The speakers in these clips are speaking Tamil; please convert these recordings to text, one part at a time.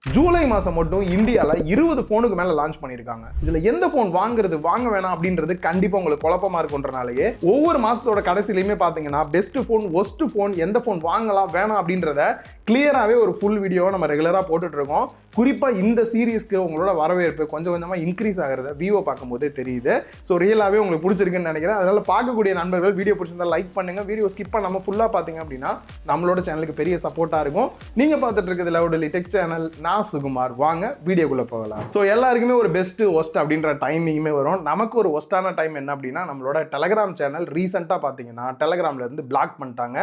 ஜூலை மாதம் மட்டும் இந்தியாவில் 20 ஃபோனுக்கு மேலே லான்ச் பண்ணியிருக்காங்க. இதில் எந்த ஃபோன் வாங்குறது வாங்க வேணாம் அப்படின்றது கண்டிப்பாக உங்களுக்கு குழப்பமாக இருக்குன்றனாலேயே ஒவ்வொரு மாதத்தோட கடைசிலையுமே பார்த்தீங்கன்னா பெஸ்ட் ஃபோன் ஒஸ்ட் ஃபோன் எந்த ஃபோன் வாங்கலாம் வேணாம் அப்படின்றத கிளியராகவே ஒரு ஃபுல் வீடியோவை நம்ம ரெகுலராக போட்டுட்டு இருக்கோம். குறிப்பாக இந்த சீரீஸ்க்கு உங்களோட வரவேற்பு கொஞ்சம் கொஞ்சமாக இன்க்ரீஸ் ஆகிறத விவோ பார்க்கும்போதே தெரியுது. ஸோ ரியலாகவே உங்களுக்கு பிடிச்சிருக்குன்னு நினைக்கிறேன். அதனால் பார்க்கக்கூடிய நண்பர்கள் வீடியோ பிடிச்சிருந்தா லைக் பண்ணுங்கள். வீடியோ ஸ்கிப் பண்ணாமல் ஃபுல்லாக பார்த்தீங்க அப்படின்னா நம்மளோட சேனலுக்கு பெரிய சப்போர்ட்டாக இருக்கும். நீங்கள் பார்த்துட்டு இருக்கிறது லவுடலி டெக் சேனல். நான் சுகுமார். வாங்க வீடியோக்குள்ள போகலாம். ஸோ எல்லாருக்குமே ஒரு பெஸ்ட் ஒஸ்ட் அப்படின்ற டைமிங்குமே வரும். நமக்கு ஒரு ஒஸ்டான டைம் என்ன அப்படின்னா நம்மளோட டெலகிராம் சேனல் ரீசெண்டாக பார்த்தீங்கன்னா டெலகிராம்ல இருந்து பிளாக் பண்ணிட்டாங்க.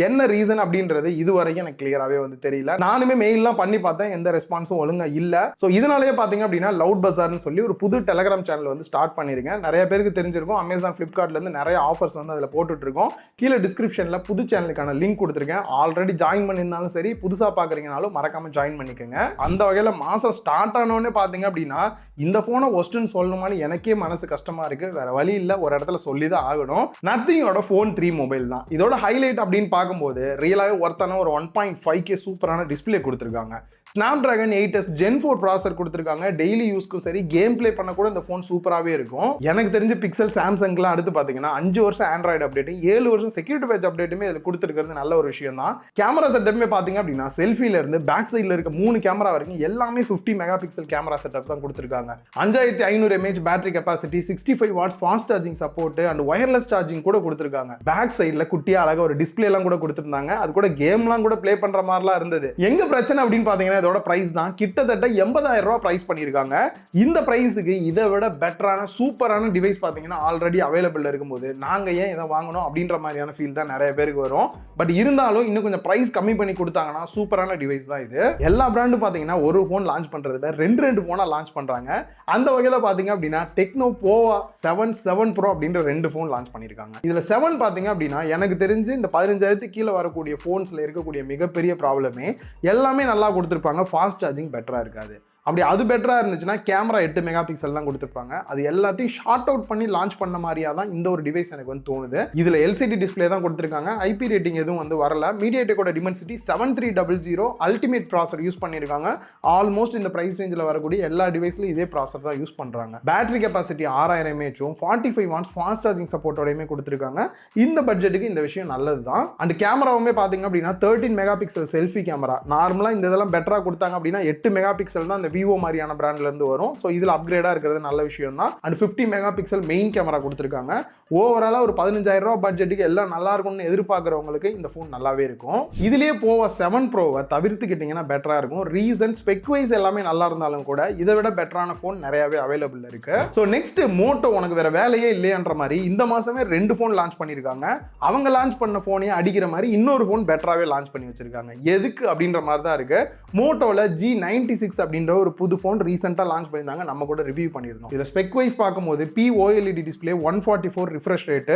என்ன ரீசன் அப்படின்றது இதுவரைக்கும் எனக்கு கிளியராகவே வந்து தெரியல. நானுமே மெயிலாம் பண்ணி பார்த்தேன், எந்த ரெஸ்பான்ஸும் ஒழுங்கா இல்லை. ஸோ இதனாலேயே பார்த்தீங்க அப்படின்னா லவுட் பஜார்னு சொல்லி ஒரு புது டெலகிராம் சேனல் வந்து ஸ்டார்ட் பண்ணிருக்கேன். நிறைய பேருக்கு தெரிஞ்சிருக்கும். அமேசான் ஃபிளிப்கார்ட்ல இருந்து நிறைய ஆஃபர்ஸ் வந்து அதில் போட்டுட்டு இருக்கோம். கீழே டிஸ்கிரிப்ஷன்ல புது சேனலுக்கான லிங்க் கொடுத்துருக்கேன். ஆல்ரெடி ஜாயின் பண்ணியிருந்தாலும் சரி, புதுசாக பார்க்குறீங்கனாலும் மறக்காம ஜாயின் பண்ணிக்கோங்க. அந்த வகையில் மாதம் ஸ்டார்ட் ஆனோடனே பார்த்தீங்க அப்படின்னா இந்த ஃபோனை ஒஸ்ட்னு சொல்லணுமான்னு எனக்கே மனசு கஷ்டமா இருக்கு. வேற வழி இல்லை, ஒரு இடத்துல சொல்லி தான் ஆகணும். நத்திங்கோட ஃபோன் 3 மொபைல் தான் இதோட ஹைலைட் அப்படின்னு பார்க்கும்போது ரியலாகவே ஒர்த்தான ஒரு 1.5K சூப்பரான டிஸ்பிளே கொடுத்துருக்காங்க. Snapdragon 8s Gen 4 ப்ராசர் கொடுத்துருக்காங்க. டெய்லி யூஸ்க்கும் சரி, கேம் பிளே பண்ண கூட இந்த ஃபோன் சூப்பராகவே இருக்கும். எனக்கு தெரிஞ்ச பிக்சல் சாம்சங்லாம் அடுத்து பார்த்தீங்கன்னா 5 வருஷம் ஆண்ட்ராய்டு அப்டேட், 7 வருஷம் செக்யூரிட்டி பேட்ச் அப்டேட்டுமே இதில் கொடுத்துருக்கிறது நல்ல ஒரு விஷயம் தான். கேமரா செட்டப்புமே பார்த்தீங்க அப்படின்னா செல்ஃபில இருந்து பேக் சைடில் இருக்க 3 கேமரா வரைக்கும் எல்லாமே 50 மெகா பிக்சல் கேமரா செட்டப் தான் கொடுத்துருக்காங்க. 5500 mAh battery capacity, 65 watts fast charging support and wireless charging கூட கொடுத்துருக்காங்க. பேக் சைடில் குட்டியா அழகாக ஒரு டிஸ்பிளே எல்லாம் கூட கொடுத்துருந்தாங்க. அது கூட கேம்லாம் கூட பிளே பண்ற மாதிரிலாம் இருந்தது. எங்க பிரச்சனை அப்படின்னு பார்த்தீங்கன்னா இதோட பிரைஸ் தான். கிட்டத்தட்ட 80,000 ரூபாய் பிரைஸ் பண்ணிருக்காங்க. இந்த பிரைஸுக்கு இதை விட பெட்டரான சூப்பரான டிவைஸ் பார்த்தீங்கன்னா ஆல்ரெடி அவைலபிள் இருக்கும்போது நாங்க ஏன் இதை வாங்கணும் அப்படின்ற மாதிரியான ஃபீல் தான் நிறைய பேருக்கு வரும். பட் இருந்தாலும் இன்னும் கொஞ்சம் பிரைஸ் கம்மி பண்ணி கொடுத்தாங்கன்னா சூப்பரான டிவைஸ் தான் இது. எல்லா பிராண்டும் பார்த்தீங்கன்னா ஒரு ஃபோன் லான்ச் பண்றதுல ரெண்டு ஃபோனா லான்ச் பண்றாங்க. அந்த வகையில் பார்த்தீங்க அப்படின்னா டெக்னோ POVA 7 Pro அப்படின்ற 2 ஃபோன் லான்ச் பண்ணிருக்காங்க. இதுல 7 பார்த்தீங்க அப்படின்னா எனக்கு தெரிஞ்சு இந்த 15,000 கீழே வரக்கூடிய ஃபோன்ஸ்ல இருக்கக்கூடிய மிகப்பெரிய ப்ராப்ளமே எல்லாமே நல்லா கொடுத்துருப்பாங்க. ஃபாஸ்ட் சார்ஜிங் பெட்டரா இருக்காது. அப்படி அது பெட்டரா இருந்துச்சுன்னா கேமரா 8 மெகா பிக்சல் தான் கொடுத்துருப்பாங்க. அது எல்லாத்தையும் ஷார்ட் அவுட் பண்ணி லான்ச் பண்ண மாதிரியா தான் இந்த ஒரு டிவைஸ் எனக்கு வந்து தோணுது. இதுல எல்சிடி டிஸ்பிளே தான் கொடுத்துருக்காங்க. ஐபி ரேட்டிங் எதுவும் வந்து வரல. மீடியாடெக்கோட டிமென்சிட்டி 7300 அல்டிமேட் ப்ராசர் யூஸ் பண்ணிருக்காங்க. ஆல்மோஸ்ட் இந்த பிரைஸ் ரேஞ்சில் வரக்கூடிய எல்லா டிவைஸ்லயும் இதே ப்ராசர் தான் யூஸ் பண்றாங்க. Battery capacity 6000 mAh 45 watts fast charging சப்போர்ட்டோடையுமே கொடுத்துருக்காங்க. இந்த பட்ஜெட்டுக்கு இந்த விஷயம் நல்லது தான். அண்ட் கேமராவுமே பாத்தீங்க அப்படின்னா 13 மெகா பிக்சல் செல்ஃபி கேமரா. நார்மலா இந்த இதெல்லாம் பெட்டரா கொடுத்தாங்க அப்படின்னா 8 மெகா பிக்சல் தான் விவோ மாதிரியான பிராண்ட்ல இருந்து வரும். சோ இதுல அப்கிரேடா இருக்கிறது நல்ல விஷயம் தான். And 50 mega pixel main camera கொடுத்திருக்காங்க. ஓவராலா ஒரு 15,000 ரூபாய் பட்ஜெட்டுக்கு எல்லாம் நல்லா இருக்கும்னு எதிர்பார்க்கறவங்களுக்கு இந்த ஃபோன் நல்லாவே இருக்கும். இதுலயே POVA 7 Pro-வை தவிர்த்துக்கிட்டீங்கன்னா பெட்டரா இருக்கும். ரீசன் ஸ்பெக் வைஸ் எல்லாமே நல்லா இருந்தாலும் கூட இதை விட பெட்டரான ஃபோன் நிறையவே அவைலபிள் இருக்கு. சோ நெக்ஸ்ட் MOTO உனக்கு வேற வேலையே இல்லையன்ற மாதிரி இந்த மாசமே 2 ஃபோன் லான்ச் பண்ணிருக்காங்க. அவங்க லான்ச் பண்ண ஃபோனையே அடிக்கிற மாதிரி இன்னொரு ஃபோன் பெட்டராவே லான்ச் பண்ணி வச்சிருக்காங்க. எதுக்கு அப்படின்ற மாதிரி தான் இருக்கு. MOTOல G96 அப்படின்ற ஒரு புது ஃபோன் ரீசெண்டா லான்ச் பண்ணிருந்தாங்க. நம்ம கூட ரிவ்யூ பண்ணிருந்தோம். இதுல ஸ்பெக் வைஸ் பார்க்கும்போது POLED டிஸ்ப்ளே 144 ரிஃப்ரெஷ் ரேட்,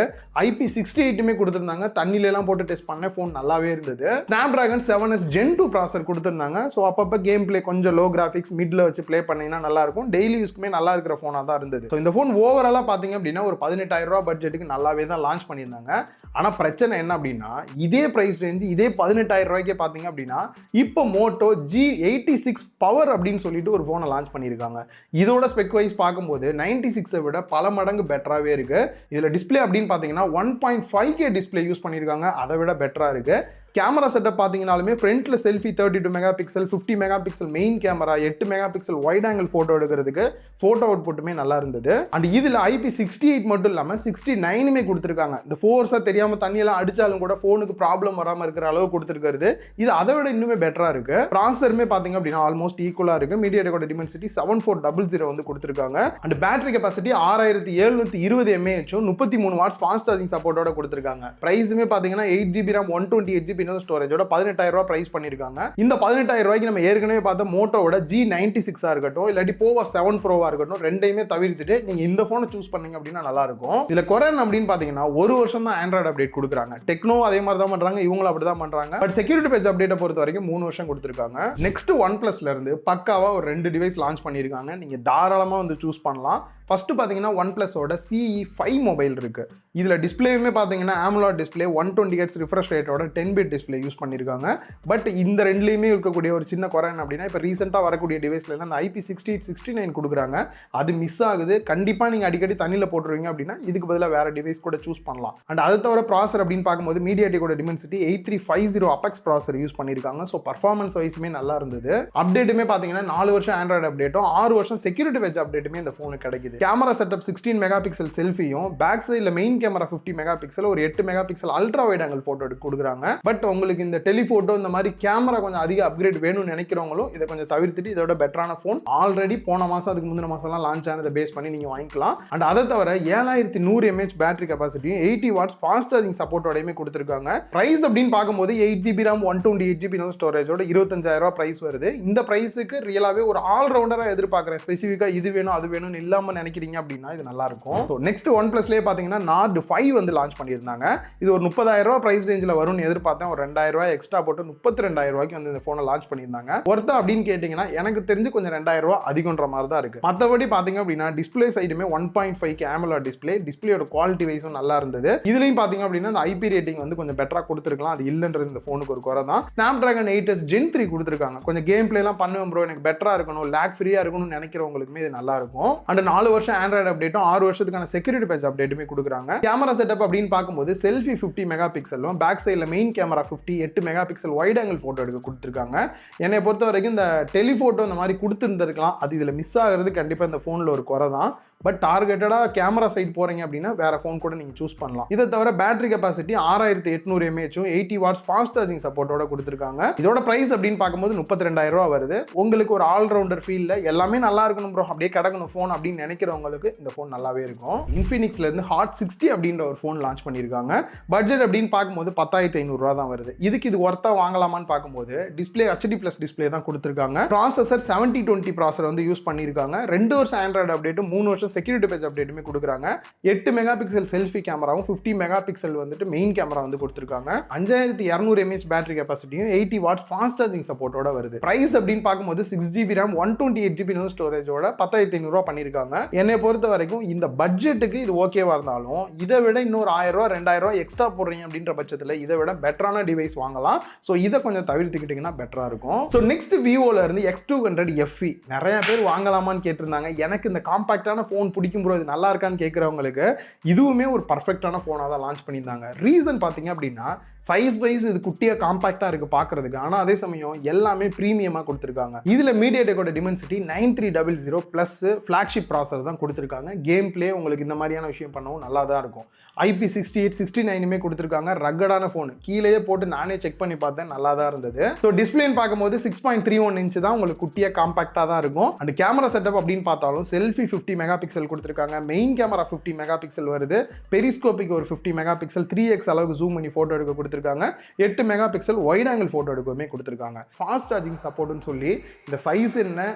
IP68மே கொடுத்திருந்தாங்க. தண்ணில எல்லாம் போட்டு டெஸ்ட் பண்ண ஃபோன் நல்லாவே இருந்தது. Snapdragon 7s Gen 2 ப்ராசர் கொடுத்திருந்தாங்க. சோ அப்பப்ப கேம் பிளே கொஞ்சம் லோ கிராபிக்ஸ் மிட்ல வச்சு ப்ளே பண்ணீங்கன்னா நல்லா இருக்கும். டெய்லி யூஸ்க்குமே நல்லா இருக்கிற ஃபோனா தான் இருந்தது. சோ இந்த ஃபோன் ஓவராலா பாத்தீங்க அப்படின்னா ஒரு 18,000 ரூபாய் பட்ஜெட்டுக்கு நல்லாவே தான் லான்ச் பண்ணியிருந்தாங்க. ஆனா பிரச்சனை என்ன அப்படின்னா இதே பிரைஸ் ரேஞ்ச் இதே 18,000 ரூபாய்க்கே பாத்தீங்க அப்படின்னா இப்போ MOTO G86 பவர் அப்படின்னு சொல்லிட்டு ஒரு ஃபோனை லான்ச் பண்ணியிருக்காங்க. இதோட ஸ்பெக் வைஸ் பார்க்கும்போது 96 விட பல மடங்கு பெட்டராகவே இருக்கு. இதில் டிஸ்பிளே அப்படின்னு பார்த்தீங்கன்னா 1.5K டிஸ்பிளே யூஸ் பண்ணியிருக்காங்க. அதை விட பெட்டராக இருக்கு. கேமரா செட்டப் பார்த்தீங்கன்னாலுமே ஃப்ரண்ட்ல selfie 32 mega pixel, 50 mega pixel main camera, 8 mega pixel wide angle photo எடுக்கிறதுக்கு போட்டோ அவுட்புட்டுமே நல்லா இருந்தது. அண்ட் இதில் IP68 மட்டும் இல்லாமல் 69மே கொடுத்துருக்காங்க. இந்த ஃபோர்ஸாக தெரியாமல் தண்ணியெல்லாம் அடிச்சாலும் கூட ஃபோனுக்கு ப்ராப்ளம் வராமல் இருக்கிற அளவு கொடுத்துருக்கிறது. இது அதை விட இன்னுமே பெட்டராக இருக்கு. ப்ராசருமே பார்த்தீங்க அப்படின்னா ஆல்மோஸ்ட் ஈக்குவலாக இருக்கு. மீடியாடெக்கோட டிமென்சிட்டி 7400 வந்து கொடுத்துருக்காங்க. And battery capacity 6720 mAh 33 watts fast charging சப்போர்ட்டோட கொடுத்துருக்காங்க. பிரைஸுமே பார்த்தீங்கன்னா 8GB RAM 128GB ஸ்டோரேஜோட 18,000 ரூபாய் பிரைஸ் பண்ணிருக்காங்க. இந்த 18,000 ரூபாய்க்கு நம்ம ஏற்கனவே பார்த்த MOTOவோட G96 இருக்கட்டும் இல்லாட்டி POVA 7 Pro இருக்கட்டும் ரெண்டையுமே தவிர்த்துட்டு நீங்க இந்த போனை சூஸ் பண்ணீங்க அப்படின்னா நல்லா இருக்கும். இதுல குறைன் அப்படின்னு பாத்தீங்கன்னா ஒரு வருஷம் தான் ஆண்ட்ராய்டு அப்டேட் கொடுக்குறாங்க. டெக்னோ அதே மாதிரி தான் பண்றாங்க, இவங்களும் அப்படி தான் பண்றாங்க. பட் செக்யூரிட்டி பேட்ச் அப்டேட்டை பொறுத்த வரைக்கும் 3 வருஷம் கொடுத்துருக்காங்க. நெக்ஸ்ட் OnePlusல இருந்து பக்காவா ஒரு 2 டிவைஸ் லான்ச் பண்ணிருக்காங்க. நீங்க தாராளமா வந்து சூஸ் பண்ணலாம். ஃபர்ஸ்ட் பார்த்தீங்கன்னா OnePlus-ஓட CE5 மொபைல் இருக்கு. இதில் டிஸ்பிளேயுமே பார்த்தீங்கன்னா AMOLED டிஸ்பிளே 120Hz ரிஃப்ரெஷ் ரேட்டோட 10-bit டிஸ்பிளே யூஸ் பண்ணியிருக்காங்க. பட் இந்த ரெண்டுலேயுமே இருக்கக்கூடிய ஒரு சின்ன குறை என்ன அப்படின்னா, இப்போ ரீசெண்டாக வரக்கூடிய டிவைஸ்ல அந்த IP6869 கொடுக்குறாங்க. அது மிஸ் ஆகுது. கண்டிப்பாக நீங்கள் அடிக்கடி தண்ணியில் போட்டுருவீங்க அப்படின்னா இதுக்கு பதிலாக வேற டிவைஸ் கூட சூஸ் பண்ணலாம். அண்ட் அது தவிர ப்ராசர் அப்படின்னு பார்க்கும்போது மீடியாடெக்கோட Dimensity 8350 அபெக்ஸ் ப்ராசர் யூஸ் பண்ணியிருக்காங்க. ஸோ பர்ஃபார்மன்ஸ் வைஸுமே நல்லா இருந்தது. அப்டேட்டுமே பார்த்தீங்கன்னா 4 வருஷம் ஆண்ட்ராய்டு அப்டேட்டும் 6 வருஷம் செக்யூரிட்டி வெட்ஜ் அப்டேட்டுமே இந்த ஃபோனுக்கு கிடைக்குது. கேமரா செட்டப் 16 மெகா பிக்சல் செல்ஃபியும் பேக் சைடில் மெயின் கேமரா 50 மெகா பிக்சல் ஒரு 8 mega pixel ultra wide angle photo எடுத்து கொடுக்குறாங்க. பட் உங்களுக்கு இந்த டெலிஃபோட்டோ இந்த மாதிரி கேமரா கொஞ்சம் அதிக அப்கிரேட் வேணும்னு நினைக்கிறவங்களும் இதை கொஞ்சம் தவிர்த்துட்டு இதோட பெட்டரான ஃபோன் ஆல்ரெடி போன மாதம் அதுக்கு முந்தின மாதம்லாம் லான்ச் ஆனதை பேஸ் பண்ணி நீங்கள் வாங்கிக்கலாம். அண்ட் அதை தவிர 7100 mAh பேட்டரி கெபாசிட்டியும் 80 வாட்ஸ் ஃபாஸ்ட் சார்ஜிங் சப்போர்ட்டோடையுமே கொடுத்துருக்காங்க. பிரைஸ் அப்படின்னு பார்க்கும்போது 8GB RAM 128GB ஸ்டோரேஜோட 25,000 பிரைஸ் வருது. இந்த பிரைஸுக்கு ரியலாகவே ஒரு ஆல்ரவுண்டராக எதிர்பார்க்குறேன். ஸ்பெசிஃபிக்காக இது வேணும் அது வேணும்னு இல்லாமல் நினைக்கிறீங்க அப்படின்னா இது நல்லா இருக்கும். நெக்ஸ்ட் OnePlusலேயே பார்த்தீங்கன்னா Nord 5 வந்து லான்ச் பண்ணியிருந்தாங்க. இது ஒரு 30,000 பிரைஸ் ரேஞ்சில் வரும்னு எதிர்பார்த்தேன். ஒரு 2,000 எக்ஸ்ட்ரா போட்டு 32,000 வந்து இந்த ஃபோனை லான்ச் பண்ணியிருந்தாங்க. ஒருத்தா அப்படின்னு கேட்டிங்கன்னா எனக்கு தெரிஞ்சு கொஞ்சம் 2,000 அதிகன்ற மாதிரி தான் இருக்குது. மற்றபடி பார்த்தீங்க அப்படின்னா டிஸ்பிளே சைடுமே 1.5K AMOLED டிஸ்பிளேயோட குவாலிட்டி வைஸும் நல்லா இருந்தது. இதுலையும் பார்த்தீங்க அப்படின்னா இந்த IP ரேட்டிங் வந்து கொஞ்சம் பெட்டராக கொடுத்துருக்கலாம். அது இல்லைன்றது இந்த ஃபோனுக்கு ஒரு குறை தான். Snapdragon 8S Gen 3 கொடுத்துருக்காங்க. கொஞ்சம் கேம் பிளேலாம் பண்ணுவேன் ப்ரோ, எனக்கு பெட்டராக இருக்கணும், லேக் ஃப்ரீயாக இருக்கணும்னு நினைக்கிறவங்களுக்குமே இது நல்லா இருக்கும். அண்ட் 4 வருஷம் ஆண்ட்ராய்டு அப்டேட்டும் 6 வருஷத்துக்கான செக்யூரிட்டி பேட்ச் அப்டேட்டுமே கொடுக்குறாங்க. கேமரா செட்டப் அப்படின்னு பார்க்கும்போது செல்ஃபி 50 மெகா பிக்சலும் பேக் சைடில் main camera 8 mega pixel wide angle photo எடுக்க கொடுத்துருக்காங்க. என்னை பொறுத்த வரைக்கும் இந்த டெலிஃபோட்டோ இந்த மாதிரி கொடுத்துருந்துருக்கலாம். அது இதில் மிஸ் ஆகிறது கண்டிப்பாக இந்த ஃபோனில் ஒரு குறை தான். பட் டார்கெட்டடாக கேமரா சைட் போகிறீங்க அப்படின்னா வேறு ஃபோன் கூட நீங்கள் சூஸ் பண்ணலாம். இதை தவிர battery capacity 6800 mAh 80 watts fast charging சப்போர்ட்டோட கொடுத்துருக்காங்க. இதோட பிரைஸ் அப்படின்னு பார்க்கும்போது 32,000 வருது. உங்களுக்கு ஒரு ஆல்ரவுண்டர் ஃபீல்ல எல்லாமே நல்லா இருக்கணும் ப்ரோ, அப்படியே கிடக்கணும் ஃபோன் அப்படின்னு நினைக்கிறவங்களுக்கு இந்த ஃபோன் நல்லாவே இருக்கும். இன்ஃபினிக்ஸ்லேருந்து Hot 60 அப்படின்ற ஒரு ஃபோன் லான்ச் பண்ணியிருக்காங்க. பட்ஜெட் அப்படின்னு பார்க்கும்போது 10,500 தான் வருது. இதுக்கு இது ஒர்த்தா வாங்கலாமான்னு பார்க்கும்போது டிஸ்பிளே HD+ டிஸ்பிளே தான் கொடுத்துருக்காங்க. ப்ராசஸர் 7020 ப்ராசர் வந்து யூஸ் பண்ணியிருக்காங்க. 2 வருஷம் ஆண்ட்ராய்டு அப்டேட்டும் 3 வருஷம் செக்யூரிட்டி பேட்ச் அப்டேட்டுமே கொடுக்குறாங்க. 8 மெகா பிக்சல் செல்ஃபி கேமராவும் 50 மெகா பிக்சல் வந்துட்டு மெயின் கேமரா வந்து கொடுத்துருக்காங்க. 5200 mAh பேட்டரி கெபாசிட்டியும் 80 வாட்ஸ் ஃபாஸ்ட் சார்ஜிங் சப்போர்ட்டோட வருது. பிரைஸ் அப்படின்னு பார்க்கும்போது 6GB RAM 128GB ஸ்டோரேஜோட 10,500 பண்ணியிருக்காங்க. என்னை பொறுத்த வரைக்கும் இந்த பட்ஜெட்டுக்கு இது ஓகேவா இருந்தாலும் இதை விட இன்னொரு 1000 2,000 எக்ஸ்ட்ரா போடுறீங்க அப்படின்ற பட்சத்தில் இதை விட பெட்டரான டிவைஸ் வாங்கலாம். ஸோ இதை கொஞ்சம் தவிர்த்துக்கிட்டிங்கன்னா பெட்டரா இருக்கும். ஸோ நெக்ஸ்ட் விவோல இருந்து X200 FE நிறைய பேர் வாங்கலாமான்னு கேட்டிருந்தாங்க. எனக்கு இந்த காம்பாக்டான ஃபோன் பிடிக்கும் ப்ரோ, இது நல்லா இருக்கான்னு கேட்குறவங்களுக்கு இதுவுமே ஒரு பர்ஃபெக்டான ஃபோனாக தான் லான்ச் பண்ணியிருந்தாங்க. ரீசன் பார்த்தீங்க அப்படின்னா சைஸ் வைஸ் இது குட்டியாக காம்பாக்டாக இருக்குது பார்க்குறதுக்கு. ஆனால் அதே சமயம் எல்லாமே ப்ரீமியமாக கொடுத்துருக்காங்க. இதில் மீடியாடெக்கோட Dimensity 9300 ப்ளஸ் ஃப்ளாக்ஷிப் ப்ராசர் தான் கொடுத்துருக்காங்க. கேம் பிளே உங்களுக்கு இந்த மாதிரியான விஷயம் பண்ணவும் நல்லா தான் இருக்கும். IP6869 கொடுத்துருக்காங்க. ரக்கடான ஃபோன் கீழே போட்டு நானே செக் பண்ணி பார்த்தேன், நல்லா தான் இருந்தது. ஸோ டிஸ்பிளேன்னு பார்க்கும்போது 6.31 இன்ச் தான் உங்களுக்கு குட்டியாக காம்பாக்டாக தான் இருக்கும். அண்ட் கேமரா செட்டப் அப்படின்னு பார்த்தாலும் செல்ஃபி 50 மெகா பிக்சல் கொடுத்துருக்காங்க. மெயின் கேமரா 50 மெகா பிக்சல் வருது. பெரிஸ்கோபிக் ஒரு 50 மெகா பிக்சல் 3x அளவுக்கு ஜூம் பண்ணி ஃபோட்டோ எடுக்க கொடுத்துருக்காங்க. 8 mega pixel wide angle photo எடுக்கவுமே கொடுத்துருக்காங்க. ஃபாஸ்ட் சார்ஜிங் சப்போர்ட்னு சொல்லி இந்த சைஸ் என்ன,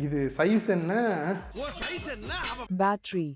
இது சைஸ் என்ன, battery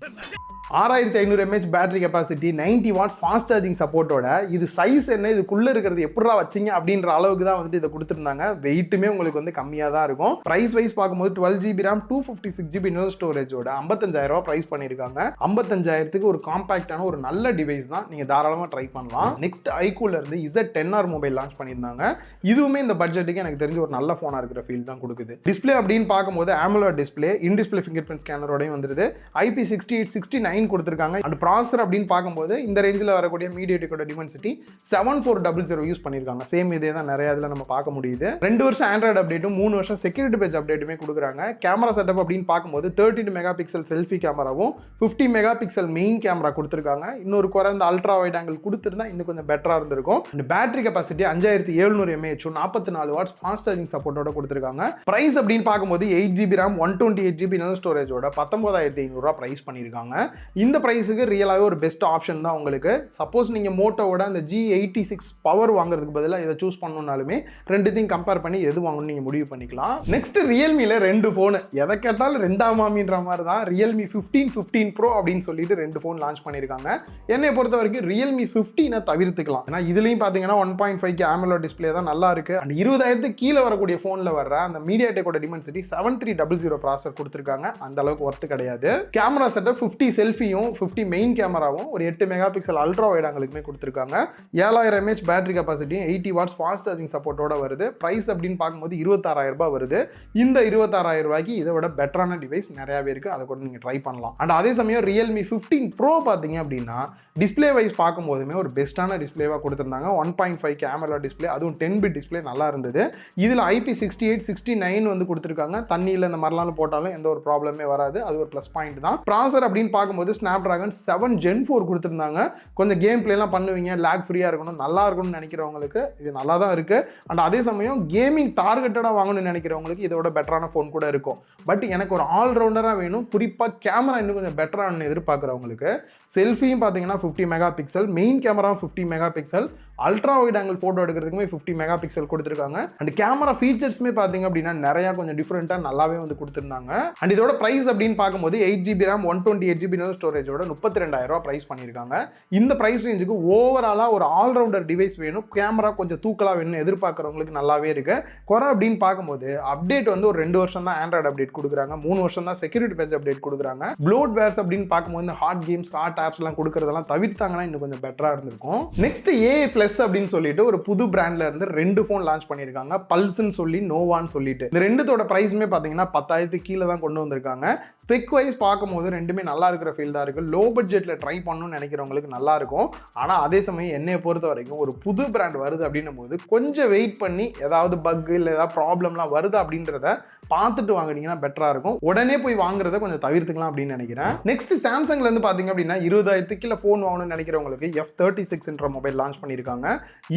6500 mAh battery capacity 90 watts fast charging சப்போர்ட்டோட இது சைஸ் என்ன, இதுக்குள்ளே இருக்கிறது எப்படா வச்சிங்க அப்படின்ற அளவுக்கு தான் வந்துட்டு இதை கொடுத்துருந்தாங்க. வெயிட்டுமே உங்களுக்கு வந்து கம்மியாக தான் இருக்கும். ப்ரைஸ் வைஸ் பார்க்கும்போது 12GB RAM 256GB ஸ்டோரேஜோட 55,000 ப்ரைஸ் பண்ணியிருக்காங்க. 55,000க்கு ஒரு காம்பாக்டான ஒரு நல்ல டிவைஸ் தான், நீங்கள் தாராளமாக ட்ரை பண்ணலாம். நெக்ஸ்ட் iQOO இருந்து Z10R மொபைல் லான்ச் பண்ணியிருந்தாங்க. இதுவுமே இந்த பட்ஜெட்டுக்கு எனக்கு தெரிஞ்ச ஒரு நல்ல ஃபோனாக இருக்கிற ஃபீல் தான் கொடுக்குது. டிஸ்பிளே அப்படின்னு பார்க்கும்போது AMOLED display in display fingerprint ஸ்கேனரோடையும் வந்துருது. IP6869 கொடுத்துருக்காங்க. அண்ட் ப்ராசர் அப்படின்னு பார்க்கும்போது இந்த ரேஞ்சில் வரக்கூடிய மீடியாடெக்கோட Dimensity 7400 யூஸ் பண்ணியிருக்காங்க. சேம் இதே தான் நிறைய இதில் நம்ம பார்க்க முடியுது. 2 வருஷம் ஆண்ட்ராய்டு அப்டேட்டும் 3 வருஷம் செக்யூரிட்டி பேட்ச் அப்டேட்டுமே கொடுக்குறாங்க. கேமரா செட்டப் அப்படின்னு பார்க்கும்போது 32 மெகா பிக்சல் செல்ஃபி கேமராவும் 50 மெகா பிக்சல் மெயின் கேமரா கொடுத்துருக்காங்க. இன்னொரு குறைந்த அல்ட்ரா வைட் ஆங்கிள் கொடுத்துருந்தா இன்னும் கொஞ்சம் பெட்டராக இருந்திருக்கும். And battery capacity 5700 mAh 44 watts fast charging சப்போர்ட்டோட கொடுத்துருக்காங்க. பிரைஸ் அப்படின்னு பார்க்கும்போது 8GB RAM 128GB ஸ்டோரேஜோட 19,500 பிரைஸ் பண்ணியிருக்காங்க. இந்த பிரைஸுக்கு ரியலாகவே ஒரு பெஸ்ட் ஆப்ஷன் தான் உங்களுக்கு. சப்போஸ் நீங்கள் மோட்டோவோட அந்த G86 பவர் வாங்குறதுக்கு பதிலாக இதை சூஸ் பண்ணணும்னாலுமே ரெண்டுத்தையும் கம்பேர் பண்ணி எது வாங்கணும்னு நீங்கள் முடிவு பண்ணிக்கலாம். நெக்ஸ்ட் ரியல்மியில் 2 ஃபோனு எதை கேட்டாலும் 2ஆம் மாமின்ற மாதிரி தான். Realme 15 Pro அப்படின்னு சொல்லிட்டு 2 ஃபோன் லான்ச் பண்ணியிருக்காங்க. என்னை பொறுத்த வரைக்கும் Realme 15 தவிர்த்துக்கலாம். ஏன்னா இதுலையும் பார்த்தீங்கன்னா 1.5K AMOLED டிஸ்பிளே தான் நல்லா இருக்கு. அண்ட் 20,000 கீழே வரக்கூடிய ஃபோனில் வர்ற அந்த மீடியாடெக்கோட Dimensity 7 7300 ப்ராசஸர் கொடுத்துருக்காங்க. அந்த அளவுக்கு ஒர்த்து கிடையாது. கேமரா செட்டப் 50 செல்ஃபியும் 50 மெயின் கேமராவும் ஒரு 8 மெகா பிக்சல் அல்ட்ரா வைட் ஆங்கிளுக்குமே கொடுத்துருக்காங்க. 7000 mAh பேட்டரி கெபாசிட்டியும் 80 வாட்ஸ் ஃபாஸ்ட் சார்ஜிங் சப்போர்ட்டோட வருது. பிரைஸ் அப்படின்னு பார்க்கும்போது 26,000 ரூபாய் வருது. இந்த 26,000 ரூபாய்க்கு இதை விட பெட்டரான டிவைஸ் நிறையவே இருக்கு. அதை கூட நீங்க ட்ரை பண்ணலாம். அண்ட் அதே சமயம் Realme 15 Pro பாத்தீங்க அப்படின்னா டிஸ்பிளே வைஸ் பார்க்கும்போதுமே ஒரு பெஸ்ட்டான டிஸ்பிளேவா கொடுத்துருந்தாங்க. 1.5 கேமரா டிஸ்பிளே, அதுவும் 10 பிட் டிஸ்பிளே நல்லா இருந்தது. இதில் IP68 69 வந்து கொடுத்துருக்காங்க. தண்ணியில் இந்த மாதிரிலாம் போட்டாலும் எந்த ஒரு ப்ராப்ளமே வராது. அது ஒரு ப்ளஸ் பாயிண்ட் தான். ப்ராசர் அப்படின்னு பார்க்கும்போது Snapdragon 7 Gen 4 கொடுத்துருந்தாங்க. கொஞ்சம் கேம் பிளேலாம் பண்ணுவீங்க, லேக் ஃப்ரீயாக இருக்கணும், நல்லா இருக்கணும்னு நினைக்கிறவங்களுக்கு இது நல்லா தான் இருக்கு. அண்ட் அதே சமயம் கேமிங் டார்கெட்டடாக வாங்கணும்னு நினைக்கிறவங்களுக்கு இதோட பெட்டரான ஃபோன் கூட இருக்கும். பட் எனக்கு ஒரு ஆல்ரவுண்டராக வேணும், குறிப்பாக கேமரா இன்னும் கொஞ்சம் பெட்டரான எதிர்பார்க்குறவங்களுக்கு செல்ஃபியும் பார்த்தீங்கன்னா 50 மெகா பிக்சல், மெயின் கேமராவும் 50 mega pixel, ultra wide angle photo எடுக்கிறதுக்குமே 50 மெகா பிக்சல் கொடுத்துருக்காங்க. அண்ட் கேமரா ஃபீச்சர்ஸ்மே பார்த்தீங்க அப்படின்னா நிறையா கொஞ்சம் டிஃப்ரெண்ட்டாக நல்லாவே வந்து கொடுத்துருந்தாங்க. அண்ட் இதோட ப்ரைஸ் அப்படின்னு பார்க்கும்போது 8GB RAM 128GB ஸ்டோரேஜோட 32,000 ரூபா ப்ரைஸ் பண்ணியிருக்காங்க. இந்த ப்ரைஸ் ரேஞ்சுக்கு ஓவராலாக ஒரு ஆல்ரவுண்டர் டிவைஸ் வேணும், கேமரா கொஞ்சம் தூக்கலாக வேணும்னு எதிர்பார்க்குறவங்களுக்கு நல்லாவே இருக்கு. குறை அப்படின்னு பார்க்கும்போது அப்டேட் வந்து ஒரு 2 வருஷம் தான் ஆண்ட்ராய்டு அப்டேட் கொடுக்குறாங்க, 3 வருஷம் தான் செக்யூரிட்டி பேட்ச் அப்டேட் கொடுக்குறாங்க. ப்ளோட் வேர்ஸ் அப்படின்னு பார்க்கும்போது இந்த ஹாட் கேம்ஸ், ஹாட் ஆப்ஸ்லாம் கொடுக்குறதெல்லாம் தவிர்த்தாங்கன்னா இன்னும் கொஞ்சம் பெட்டராக இருந்திருக்கும். நெக்ஸ்ட் AI Plus அப்படின்னு சொல்லிட்டு ஒரு புது பிராண்ட்ல இருந்து 2 ஃபோன் லான்ச் பண்ணியிருக்காங்க. பல்ஸ்ன்னு சொல்லி, நோவான்னு சொல்லிட்டு. இந்த ரெண்டுத்தோட பிரைஸுமே பார்த்தீங்கன்னா 10,000 கீழே தான் கொண்டு வந்திருக்காங்க. ஸ்பெக் வைஸ் பார்க்கும்போது ரெண்டுமே நல்லா இருக்கிற ஃபீல் தான் இருக்கு. லோ பட்ஜெட்ல ட்ரை பண்ணணும்னு நினைக்கிறவங்களுக்கு நல்லா இருக்கும். ஆனால் அதே சமயம் என்னைய பொறுத்த வரைக்கும் ஒரு புது பிராண்ட் வருது அப்படின்னும் போது கொஞ்சம் வெயிட் பண்ணி ஏதாவது பக் இல்லை ஏதாவது ப்ராப்ளம்லாம் வருது அப்படின்றத பார்த்துட்டு வாங்கினீங்கன்னா பெட்டராக இருக்கும். உடனே போய் வாங்குறத கொஞ்சம் தவிர்த்துக்கலாம் அப்படின்னு நினைக்கிறேன். நெக்ஸ்ட் சாம்சங்ல இருந்து பார்த்தீங்க அப்படின்னா 20,000 கீழே ஃபோன் வாங்கணும்னு நினைக்கிறவங்களுக்கு F36 மொபைல் லான்ச் பண்ணியிருக்காங்க.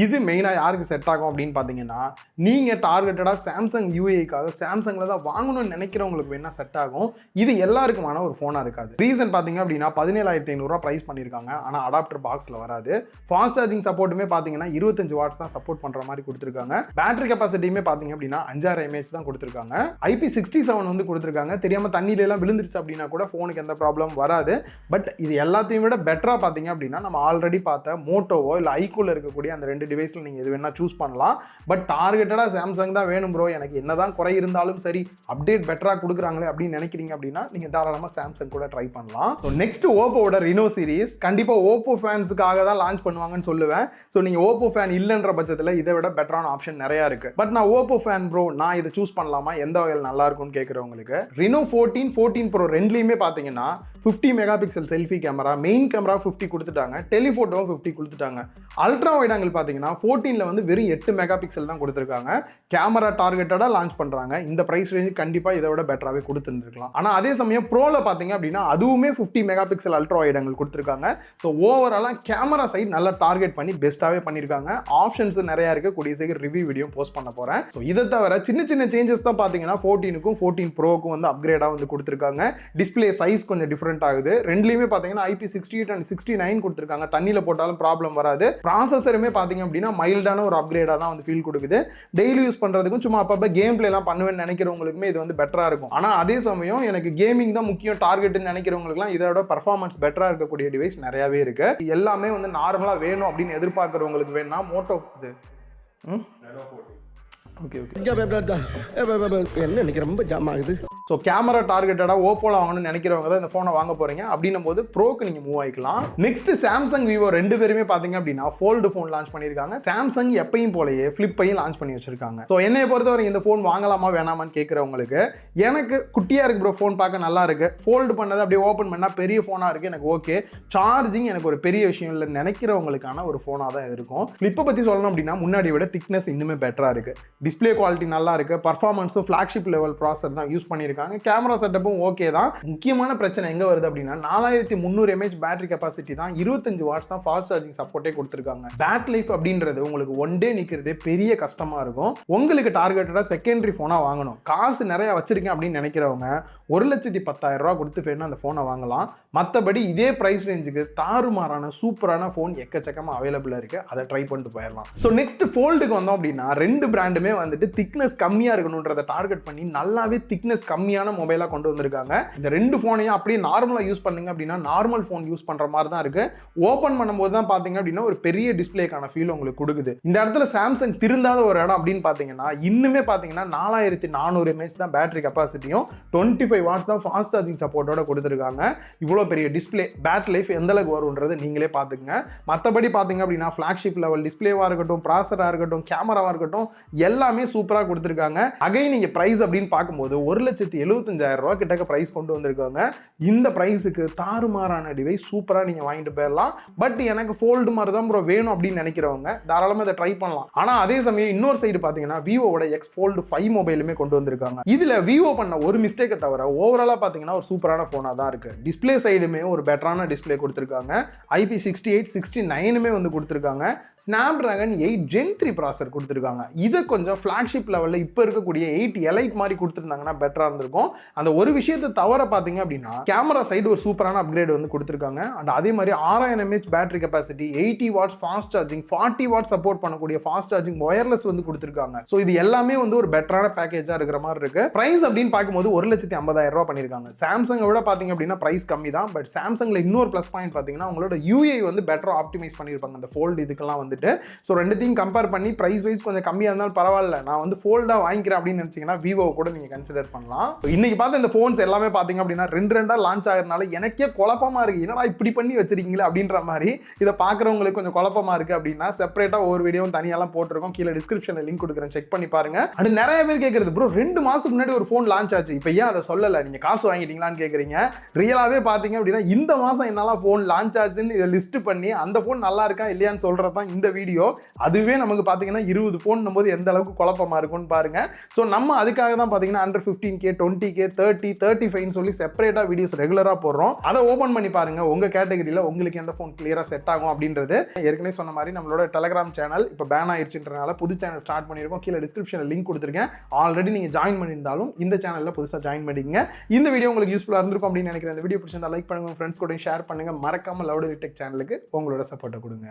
இது மெயினாக யாருக்கு செட் ஆகும் அப்படின்னு பார்த்தீங்கன்னா நீங்கள் டார்கெட்டடாக சாம்சங் UAIக்காக சாம்சங்கில் தான் வாங்கணும்னு நினைக்கிறவங்களுக்கு வேணா செட் ஆகும். இது எல்லாருக்குமான ஒரு ஃபோனாக இருக்காது. ரீசன் பார்த்தீங்க அப்படின்னா 17,500 ரூபா ப்ரைஸ் பண்ணியிருக்காங்க. ஆனால் அடாப்டர் பாக்ஸில் வராது. ஃபாஸ்ட் சார்ஜிங் சப்போர்ட்டுமே பார்த்தீங்கன்னா 25 வாட்ஸ் தான் சப்போர்ட் பண்ணுற மாதிரி கொடுத்துருக்காங்க. பேட்டரி கெபாசிட்டியுமே பார்த்தீங்க அப்படின்னா 5000 mAh தான் கொடுத்துருக்காங்க. IP67 வந்து கொடுத்துருக்காங்க. தெரியாமல் தண்ணியில எல்லாம் விழுந்துருச்சு அப்படின்னா கூட ஃபோனுக்கு எந்த ப்ராப்ளம் வராது. பட் இது எல்லாத்தையும் விட பெட்டராக பார்த்தீங்க அப்படின்னா நம்ம ஆல்ரெடி பார்த்த மோட்டோவோ இல்லை ஐக்கூல இருக்கக்கூடிய அந்த 2 டிவைஸில் நீங்கள் எது வேணால் சூஸ் பண்ணலாம். பட் டார்கெட்டடாக சாம்சங் தான் வேணும் ப்ரோ, எனக்கு என்னதான் குறை இருந்தாலும் சரி அப்டேட் பெட்டராக கொடுக்குறாங்களே அப்படின்னு நினைக்கிறீங்க அப்படின்னா நீங்கள் தாராளமாக சாம்சங் கூட ட்ரை பண்ணலாம். ஸோ நெக்ஸ்ட் ஓப்போவோட Reno சீரிஸ் கண்டிப்பாக ஓப்போ ஃபேன்ஸுக்காக தான் லான்ச் பண்ணுவாங்கன்னு சொல்லுவேன். ஸோ நீங்கள் ஓப்போ ஃபேன் இல்லைன்ற பட்சத்தில் இதை விட பெட்டரான ஆப்ஷன் நிறையா இருக்குது. பட் நான் ஓப்போ ஃபேன் ப்ரோ, நான் இதை சூஸ் பண்ணலாமா, எந்த வகையில் நல்லா இருக்கும்னு கேட்குறவங்களுக்கு Reno 14 Pro ரெண்டுலையுமே பார்த்தீங்கன்னா 50 mega pixel selfie camera, main camera 50 கொடுத்துட்டாங்க, டெலிஃபோட்டோவும் 50 கொடுத்துட்டாங்க. அல்ட்ரா வைட் ஆங்கிள் பார்த்தீங்கன்னா 14ல வந்து வெறும் 8 மெகா பிக்சல் தான் கொடுத்துருக்காங்க. கேமரா டார்கெட்டடாக லான்ச் பண்ணுறாங்க. இந்த ப்ரைஸ் ரேஞ்சு கண்டிப்பாக இதை விட பெட்டராகவே கொடுத்துருக்கலாம். ஆனால் அதே சமயம் ப்ரோவில் பார்த்தீங்க அப்படின்னா அதுவுமே 50 mega pixel ultra wide angle கொடுத்துருக்காங்க. ஸோ ஓவராலாக கேமரா சைடு நல்லா டார்கெட் பண்ணி பெஸ்ட்டாகவே பண்ணியிருக்காங்க. ஆப்ஷன்ஸ் நிறையா இருக்குது. கூடிய சீக்கிரம் ரிவ்யூ வீடியோ போஸ்ட் பண்ண போகிறேன். ஸோ இதை தவிர சின்ன சின்ன சேஞ்சஸ் தான் பார்த்தீங்கன்னா 14க்கும் 14 ப்ரோக்கும் வந்து அப்கிரேடாக வந்து கொடுத்துருக்காங்க. டிஸ்பிளே சைஸ் கொஞ்சம் டிஃப்ரெண்ட் ஆகுது. ரெண்டுலையுமே பார்த்தீங்கன்னா IP68 and 69 கொடுத்துருக்காங்க. தண்ணியில் போட்டாலும் ப்ராப்ளம் வராது. ப்ராசஸருமே பார்த்தீங்க அப்படின்னா மைல்டான ஒரு அப்கிரேடாக தான் வந்து ஃபீல் கொடுக்குது. டெய்லி யூஸ் பண்ணுறதுக்கும் சும்மா அப்பப்போ கேம் பிளேலாம் பண்ணுவேன்னு நினைக்கிறவங்களுக்குமே இது வந்து பெட்டராக இருக்கும். ஆனால் அதே சமயம் எனக்கு கேமிங் தான் முக்கியம் டார்கெட்னு நினைக்கிறவங்களுக்குலாம் இதோட பர்ஃபார்மன்ஸ் பெட்டராக இருக்கக்கூடிய டிவைஸ் நிறையாவே இருக்கு. எல்லாமே வந்து நார்மலாக வேணும் அப்படின்னு எதிர்பார்க்குறவங்களுக்கு வேணா மோட்டோ என்ன எனக்கு ரொம்ப ஜாம் ஆகுது. ஸோ கேமரா டார்கெட்டடாக ஓப்போல வாங்கணும்னு நினைக்கிறவங்க தான் இந்த ஃபோனை வாங்க போறீங்க. அப்படின்னும் போது ப்ரோக்கு நீங்கள் மூவ் ஆகிக்கலாம். நெக்ஸ்ட் சாம்சங் விவோ ரெண்டு பேருமே பார்த்தீங்க அப்படின்னா ஃபோல்டு ஃபோன் லான்ச் பண்ணியிருக்காங்க. சாம்சங் எப்பயும் போலயே ஃபிளிப்பையும் லான்ச் பண்ணி வச்சிருக்காங்க. ஸோ என்னை பொறுத்தவரை இந்த ஃபோன் வாங்கலாமா வேணாமான்னு கேட்குறவங்களுக்கு எனக்கு குட்டியாக இருக்கு ப்ரோ, ஃபோன் பார்க்க நல்லா இருக்கு, ஃபோல்டு பண்ணது அப்படியே ஓப்பன் பண்ணால் பெரிய ஃபோனாக இருக்கு, எனக்கு ஓகே, சார்ஜிங் எனக்கு ஒரு பெரிய விஷயம் இல்லை நினைக்கிறவங்களுக்கான ஒரு ஃபோனாக தான் இருக்கும். ஃபிளிப்பை பற்றி சொல்லணும் அப்படின்னா முன்னாடி விட திக்னஸ் இன்னுமே பெட்டராக இருக்கு. டிஸ்பிளே குவாலிட்டி நல்லா இருக்கு. பர்ஃபார்மன்ஸும் ஃபிளாக்ஷிப் லெவல் ப்ராசஸர் தான் யூஸ் பண்ணியிருக்காங்க. கேமரா செட்டப்பும் ஓகே தான். முக்கியமான பிரச்சனை எங்க வருது அப்படின்னா 4300 mAh பேட்டரி கெபாசிட்டி தான், 25 வாட்ஸ் தான் ஃபாஸ்ட் சார்ஜிங் சப்போர்ட்டே கொடுத்துருக்காங்க. பேட்டரி லைஃப் அப்படின்றது உங்களுக்கு ஒன் டே நிற்கிறது பெரிய கஷ்டமா இருக்கும். உங்களுக்கு டார்கெட்டடா செகண்டரி ஃபோனா வாங்கணும், காசு நிறைய வச்சிருக்கேன் அப்படின்னு நினைக்கிறவங்க 1,10,000 ரூபா கொடுத்து வேணும் அந்த ஃபோனை வாங்கலாம். மற்றபடி இதே பிரைஸ் ரேஞ்சுக்கு தாறுமாறான சூப்பரான ஃபோன் எக்கச்சக்கமாக அவைலபிளாக இருக்குது. அதை ட்ரை பண்ணிட்டு போயிடலாம். ஸோ நெக்ஸ்ட் ஃபோல்டுக்கு வந்தோம் அப்படின்னா ரெண்டு பிராண்டுமே வந்துட்டு திக்னஸ் கம்மியாக இருக்கணுன்றதை டார்கெட் பண்ணி நல்லாவே திக்னஸ் கம்மியான மொபைலாக கொண்டு வந்திருக்காங்க. இந்த ரெண்டு ஃபோனையும் அப்படியே நார்மலாக யூஸ் பண்ணுங்க அப்படின்னா நார்மல் ஃபோன் யூஸ் பண்ணுற மாதிரி தான் இருக்குது. ஓப்பன் பண்ணும்போது தான் பார்த்தீங்க அப்படின்னா ஒரு பெரிய டிஸ்பிளேக்கான ஃபீல் உங்களுக்கு கொடுக்குது. இந்த இடத்துல சாம்சங் திருந்தாத ஒரு இடம் அப்படின்னு பார்த்தீங்கன்னா இன்னுமே பார்த்தீங்கன்னா 4400 mAh தான் பேட்டரி கெப்பாசிட்டியும் 25 வாட்ஸ் தான் ஃபாஸ்ட் சார்ஜிங் சப்போர்ட்டோட கொடுத்துருக்காங்க. இவ்வளோ பெரிய டிஸ்பிளே பேட்டரி லைஃப் எந்த அளவுக்கு வரும்ன்றது நீங்களே பார்த்துக்கங்க. மற்றபடி பார்த்தீங்க அப்படின்னா ஃபிளாக்ஷிப் லெவல் டிஸ்பிளேவாக இருக்கட்டும், ப்ராசராக இருக்கட்டும், கேமராவாக இருக்கட்டும் எல்லாமே சூப்பராக கொடுத்துருக்காங்க. அகைன் நீங்கள் ப்ரைஸ் அப்படின்னு பார்க்கும்போது 1,75,000 கிட்டக்க ப்ரைஸ் கொண்டு வந்திருக்காங்க. இந்த ப்ரைஸுக்கு தாறுமாறான டிவைஸ் சூப்பராக நீங்கள் வாங்கிட்டு போயிடலாம். பட் எனக்கு ஃபோல்டு மாதிரி தான் ப்ரோ வேணும் அப்படின்னு நினைக்கிறவங்க தாராளமாக இதை ட்ரை பண்ணலாம். ஆனால் அதே சமயம் இன்னொரு சைடு பார்த்தீங்கன்னா விவோட X Fold5 மொபைலுமே கொண்டு வந்திருக்காங்க. இதில் விவோ பண்ண ஒரு மிஸ்டேக்கை தவிர ஓவராலாக பார்த்தீங்கன்னா ஒரு சூப்பரான ஃபோனாக தான் இருக்குது. டிஸ்பிளே சைடுமே ஒரு பெட்டரான டிஸ்பிளே கொடுத்துருக்காங்க. IP68 69 வந்து கொடுத்துருக்காங்க. Snapdragon 8 Gen 3 ப்ராசர் கொடுத்துருக்காங்க. இதை கொஞ்சம் ஃப்ளாக்ஷிப் லெவலில் இப்போ இருக்கக்கூடிய 8 Elite மாதிரி கொடுத்துருந்தாங்கன்னா பெட்டராக இருந்திருக்கும். அந்த ஒரு விஷயத்தை தவிர பார்த்தீங்க அப்படின்னா கேமரா சைடு ஒரு சூப்பரான அப்கிரேட் வந்து கொடுத்துருக்காங்க. அண்ட் அதே மாதிரி 6000 mAh battery capacity, 80 watts fast charging, 40 watts support பண்ணக்கூடிய ஃபாஸ்ட் சார்ஜிங் ஒயர்லெஸ் வந்து கொடுத்துருக்காங்க. ஸோ இது எல்லாமே வந்து ஒரு பெட்டரான பேக்கேஜாக இருக்கிற மாதிரி இருக்கு. பிரைஸ் அப்படின்னு பார்க்கும்போது 1,50,000 பண்ணியிருக்காங்க. சாம்சங்கை விட பார்த்தீங்க அப்படின்னா பிரைஸ் கம்மி தான். பட் சாம்சங்ல இன்னொரு ப்ளஸ் பாயிண்ட் பார்த்தீங்கன்னா உங்களோட UI வந்து பெட்டராக ஆப்டிமைஸ் பண்ணியிருப்பாங்க அந்த ஃபோல்டு இதுக்கெல்லாம் வந்துட்டு. ஸோ ரெண்டுத்தையும் கம்பேர் பண்ணி பிரைஸ் வைஸ் கொஞ்சம் கம்மியாக இருந்தாலும் பரவாயில்ல, நான் வந்து ஃபோல்டாக வாங்கிக்கிறேன் அப்படின்னு நினச்சிங்கன்னா விவோ கூட நீங்கள் கன்சிடர் பண்ணலாம். இன்னைக்கு பார்த்த இந்த ஃபோன்ஸ் எல்லாமே பார்த்தீங்க அப்படின்னா ரெண்டா லான்ச் ஆகிறதுனால எனக்கே குழப்பமாக இருக்குது. என்னடா இப்படி பண்ணி வச்சிருக்கீங்களா அப்படின்ற மாதிரி. இதை பார்க்குறவங்களுக்கு கொஞ்சம் குழப்பமாக இருக்குது அப்படின்னா செப்பரேட்டாக ஒவ்வொரு வீடியோவும் தனியாலாம் போட்டிருக்கோம். கீழே டிஸ்கிரிப்ஷனில் லிங்க் கொடுக்குறேன், செக் பண்ணி பாருங்க. அது நிறைய பேர் கேட்குறது ப்ரோ 2 மாதத்துக்கு முன்னாடி ஒரு ஃபோன் லான்ச் ஆச்சு, இப்போ ஏன் அதை சொல்லலை, நீங்கள் காசு வாங்கிட்டீங்களான்னு கேட்குறீங்க. ரியலாகவே பார்த்தீங்க அப்படின்னா இந்த மாதம் என்னால் ஃபோன் லான்ச் ஆச்சுன்னு இதை லிஸ்ட் பண்ணி அந்த ஃபோன் நல்லா இருக்கா இல்லையான்னு சொல்கிறது தான் இந்த வீடியோ. அதுவே நமக்கு பார்த்தீங்கன்னா 20 ஃபோன் போது எந்த அளவுக்கு குழப்பமாக இருக்கும்னு பாருங்க. ஸோ நம்ம அதுக்காக தான் பார்த்தீங்கன்னா அண்டர் 15K 20K 30 35 சொல்லி செப்பரேட்டாக வீடியோஸ் ரெகுலராக போடுறோம். அதை ஓப்பன் பண்ணி பாருங்க, உங்கள் கேட்டகரியில் உங்களுக்கு எந்த ஃபோன் கிளியராக செட் ஆகும் அப்படின்றது. ஏற்கனவே சொன்ன மாதிரி நம்மளோட டெலகிராம் சேனல் இப்போ பேன் ஆயிடுச்சுன்றனால புது சேனல் ஸ்டார்ட் பண்ணியிருக்கோம். கீழே டிஸ்கிரிப்ஷனில் லிங்க் கொடுத்துருக்கேன். ஆல்ரெடி நீங்கள் ஜாயின் பண்ணியிருந்தாலும் இந்த சேனலில் புதுசாக ஜாயின் பண்ணிக்கங்க. இந்த வீடியோ உங்களுக்கு யூஸ்ஃபுல்லாக இருந்திருக்கும் அப்படின்னு நினைக்கிறேன். இந்த வீடியோ பிடிச்சிருந்தா லைக் பண்ணுங்க, ஃப்ரெண்ட்ஸ் கூட ஷேர் பண்ணுங்க. மறக்காம லவுட் டெக் சேனலுக்கு உங்களோட சப்போர்ட்டை கொடுங்க.